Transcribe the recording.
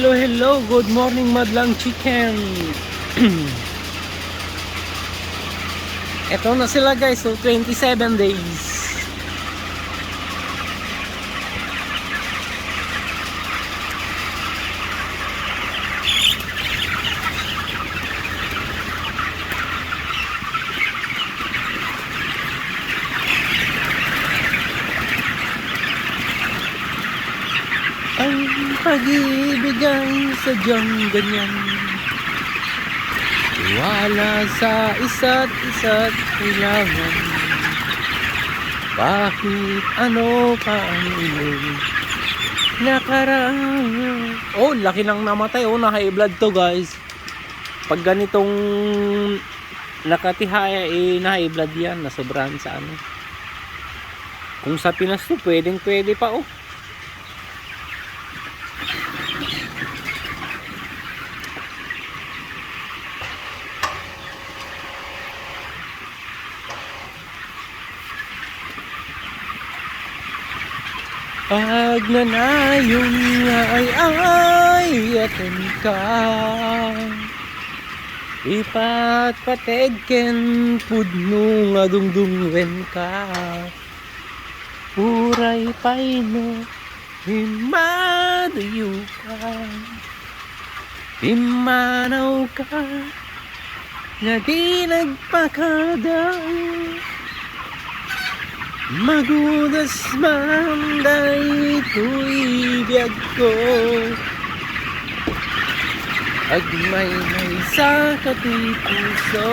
Hello, good morning madlang chicken. Eto na sila guys, so 27 days. Ang pag-ibig ay sadyang ganyan, wala sa isa't kailangan. Bakit ano pa ang iyong nakaraan? Oh, laki nang namatay. Oh, na-high blood to guys. Pag ganitong nakatihaya, na-high blood yan. Nasobrahan sa ano. Kung sa Pinas to, pwede pa oh. Pag nanayong ay atin ka, ipat pategken pudno nga dungdungwen ka, uray paino himadayo ka, imanaw ka nga di nagpakadayo. Magudas man daytoy biyag ko, agmay sa kati puso.